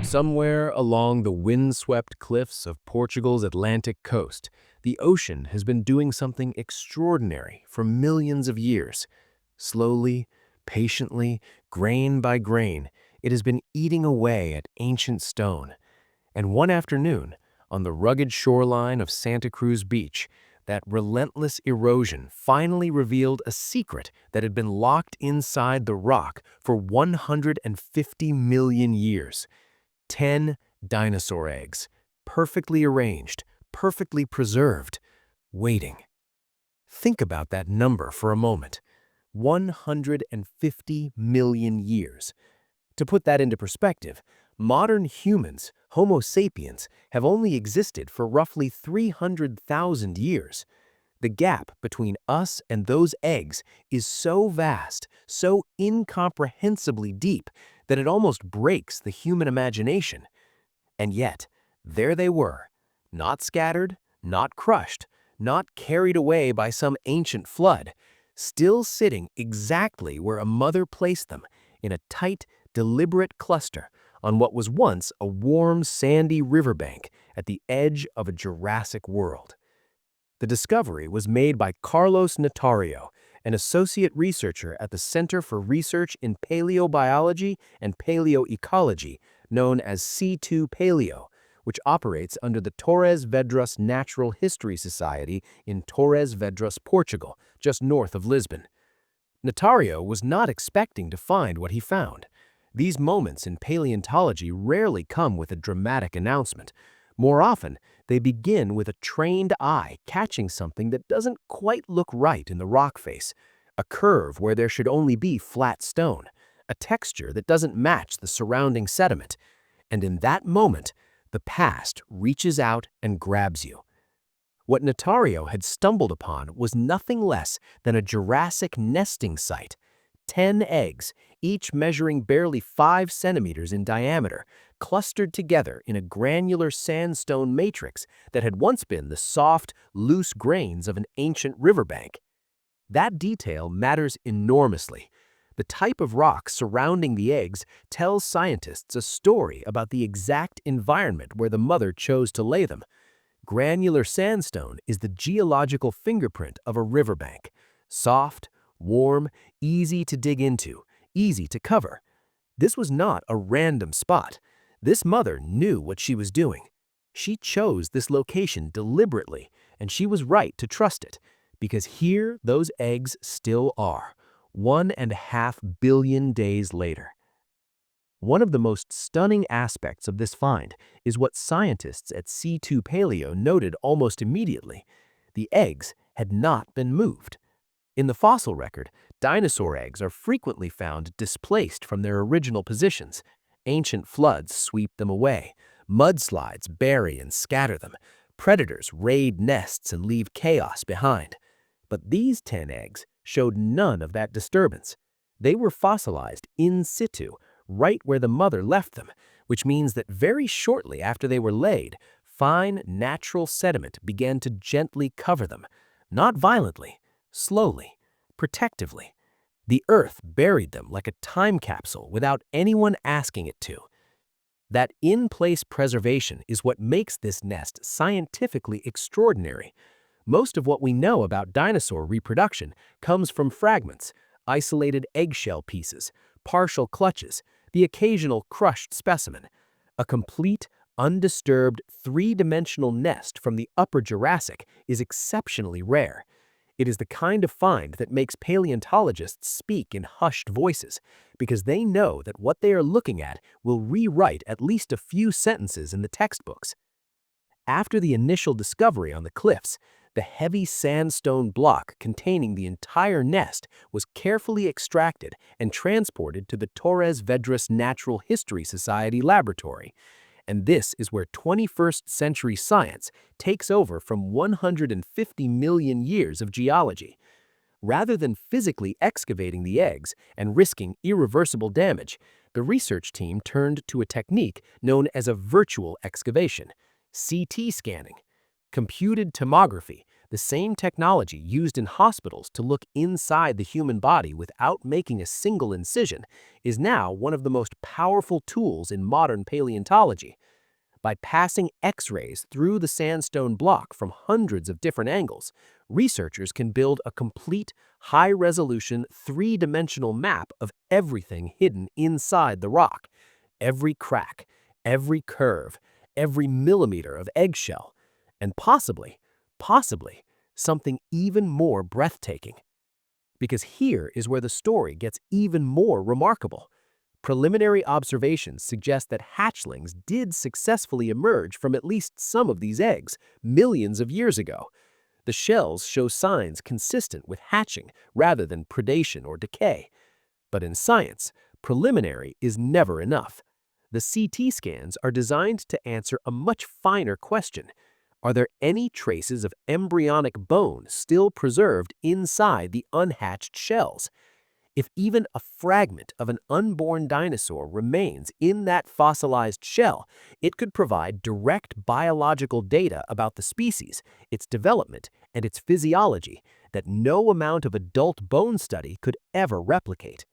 Somewhere along the windswept cliffs of Portugal's Atlantic coast, the ocean has been doing something extraordinary for millions of years. Slowly, patiently, grain by grain, it has been eating away at ancient stone. And one afternoon, on the rugged shoreline of Santa Cruz Beach, that relentless erosion finally revealed a secret that had been locked inside the rock for 150 million years. 10 dinosaur eggs, perfectly arranged, perfectly preserved, waiting. Think about that number for a moment. 150 million years. To put that into perspective, modern humans, Homo sapiens, have only existed for roughly 300,000 years. The gap between us and those eggs is so vast, so incomprehensibly deep, that it almost breaks the human imagination. And yet, there they were, not scattered, not crushed, not carried away by some ancient flood, still sitting exactly where a mother placed them, in a tight, deliberate cluster on what was once a warm, sandy riverbank at the edge of a Jurassic world. The discovery was made by Carlos Natário, an associate researcher at the Center for Research in Paleobiology and Paleoecology, known as situ Paleo, which operates under the Torres Vedras Natural History Society in Torres Vedras, Portugal, just north of Lisbon. Natário was not expecting to find what he found. These moments in paleontology rarely come with a dramatic announcement. More often, they begin with a trained eye catching something that doesn't quite look right in the rock face, a curve where there should only be flat stone, a texture that doesn't match the surrounding sediment. And in that moment, the past reaches out and grabs you. What Natário had stumbled upon was nothing less than a Jurassic nesting site. 10 eggs, each measuring barely 5 centimeters in diameter, clustered together in a granular sandstone matrix that had once been the soft, loose grains of an ancient riverbank. That detail matters enormously. The type of rock surrounding the eggs tells scientists a story about the exact environment where the mother chose to lay them. Granular sandstone is the geological fingerprint of a riverbank. Soft, warm, easy to dig into, easy to cover. This was not a random spot. This mother knew what she was doing. She chose this location deliberately, and she was right to trust it, because here those eggs still are, 1.5 billion days later. One of the most stunning aspects of this find is what scientists at situ Paleo noted almost immediately. The eggs had not been moved. In the fossil record, dinosaur eggs are frequently found displaced from their original positions. Ancient floods sweep them away. Mudslides bury and scatter them. Predators raid nests and leave chaos behind. But these 10 eggs showed none of that disturbance. They were fossilized in situ, right where the mother left them, which means that very shortly after they were laid, fine natural sediment began to gently cover them, not violently, slowly, protectively. The earth buried them like a time capsule without anyone asking it to. That in-place preservation is what makes this nest scientifically extraordinary. Most of what we know about dinosaur reproduction comes from fragments, isolated eggshell pieces, partial clutches, the occasional crushed specimen. A complete, undisturbed, three-dimensional nest from the Upper Jurassic is exceptionally rare. It is the kind of find that makes paleontologists speak in hushed voices, because they know that what they are looking at will rewrite at least a few sentences in the textbooks. After the initial discovery on the cliffs, the heavy sandstone block containing the entire nest was carefully extracted and transported to the Torres Vedras Natural History Society laboratory. And this is where 21st century science takes over from 150 million years of geology. Rather than physically excavating the eggs and risking irreversible damage, the research team turned to a technique known as a virtual excavation, CT scanning. Computed tomography, the The same technology used in hospitals to look inside the human body without making a single incision is now one of the most powerful tools in modern paleontology. By passing X-rays through the sandstone block from hundreds of different angles, researchers can build a complete, high-resolution, three-dimensional map of everything hidden inside the rock. Every crack, every curve, every millimeter of eggshell, and possibly, something even more breathtaking. Because here is where the story gets even more remarkable. Preliminary observations suggest that hatchlings did successfully emerge from at least some of these eggs millions of years ago. The shells show signs consistent with hatching rather than predation or decay. But in science, preliminary is never enough. The CT scans are designed to answer a much finer question. Are there any traces of embryonic bone still preserved inside the unhatched shells? If even a fragment of an unborn dinosaur remains in that fossilized shell, it could provide direct biological data about the species, its development, and its physiology that no amount of adult bone study could ever replicate.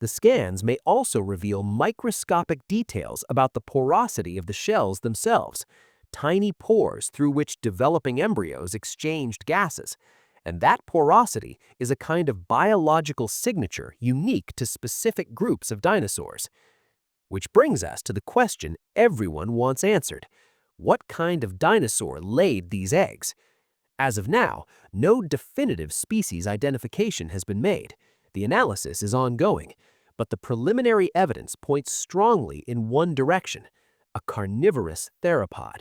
The scans may also reveal microscopic details about the porosity of the shells themselves, tiny pores through which developing embryos exchanged gases. And that porosity is a kind of biological signature unique to specific groups of dinosaurs. Which brings us to the question everyone wants answered. What kind of dinosaur laid these eggs? As of now, no definitive species identification has been made. The analysis is ongoing, but the preliminary evidence points strongly in one direction: a carnivorous theropod.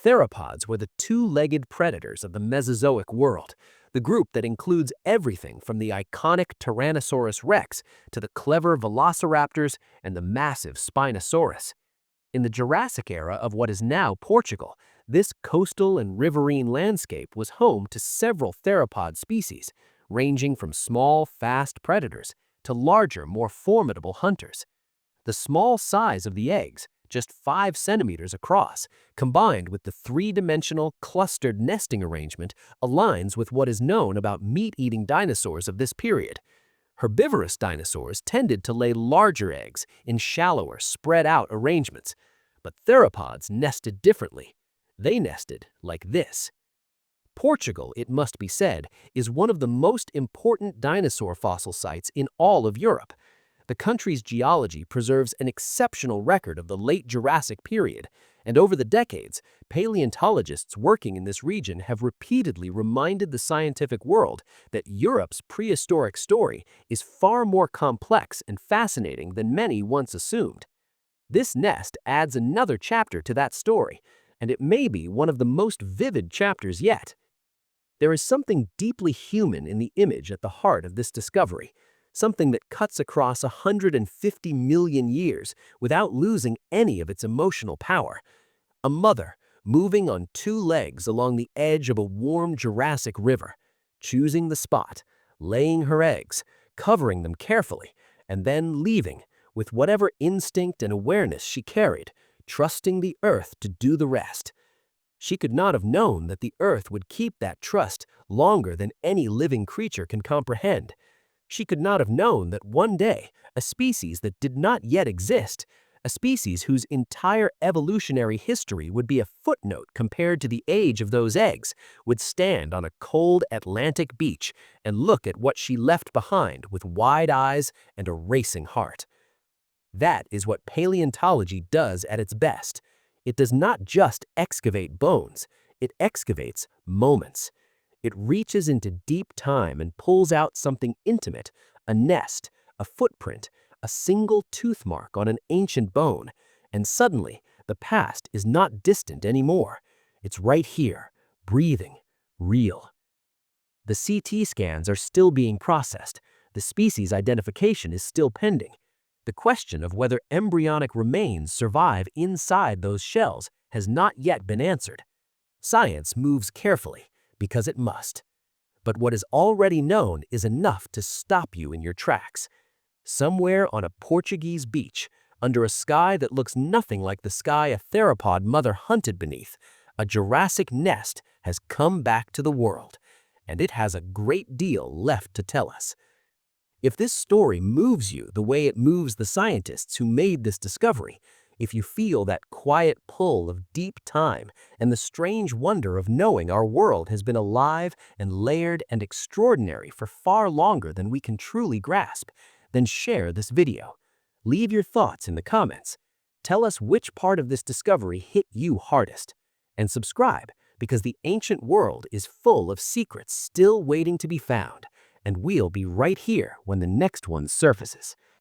Theropods were the two-legged predators of the Mesozoic world, the group that includes everything from the iconic Tyrannosaurus rex to the clever velociraptors and the massive Spinosaurus. In the Jurassic era of what is now Portugal, this coastal and riverine landscape was home to several theropod species, ranging from small, fast predators to larger, more formidable hunters. The small size of the eggs, just 5 centimeters across, combined with the three-dimensional clustered nesting arrangement, aligns with what is known about meat-eating dinosaurs of this period. Herbivorous dinosaurs tended to lay larger eggs in shallower, spread-out arrangements, but theropods nested differently. They nested like this. Portugal, it must be said, is one of the most important dinosaur fossil sites in all of Europe. The country's geology preserves an exceptional record of the late Jurassic period, and over the decades, paleontologists working in this region have repeatedly reminded the scientific world that Europe's prehistoric story is far more complex and fascinating than many once assumed. This nest adds another chapter to that story, and it may be one of the most vivid chapters yet. There is something deeply human in the image at the heart of this discovery, something that cuts across 150 million years without losing any of its emotional power. A mother moving on 2 legs along the edge of a warm Jurassic river, choosing the spot, laying her eggs, covering them carefully, and then leaving with whatever instinct and awareness she carried, trusting the earth to do the rest. She could not have known that the earth would keep that trust longer than any living creature can comprehend. She could not have known that one day, a species that did not yet exist, a species whose entire evolutionary history would be a footnote compared to the age of those eggs, would stand on a cold Atlantic beach and look at what she left behind with wide eyes and a racing heart. That is what paleontology does at its best. It does not just excavate bones, it excavates moments. It reaches into deep time and pulls out something intimate, a nest, a footprint, a single tooth mark on an ancient bone, and suddenly the past is not distant anymore. It's right here, breathing, real. The CT scans are still being processed. The species identification is still pending. The question of whether embryonic remains survive inside those shells has not yet been answered. Science moves carefully, because it must. But what is already known is enough to stop you in your tracks. Somewhere on a Portuguese beach, under a sky that looks nothing like the sky a theropod mother hunted beneath, a Jurassic nest has come back to the world, and it has a great deal left to tell us. If this story moves you the way it moves the scientists who made this discovery, if you feel that quiet pull of deep time and the strange wonder of knowing our world has been alive and layered and extraordinary for far longer than we can truly grasp, then share this video. Leave your thoughts in the comments. Tell us which part of this discovery hit you hardest. And subscribe, because the ancient world is full of secrets still waiting to be found, and we'll be right here when the next one surfaces.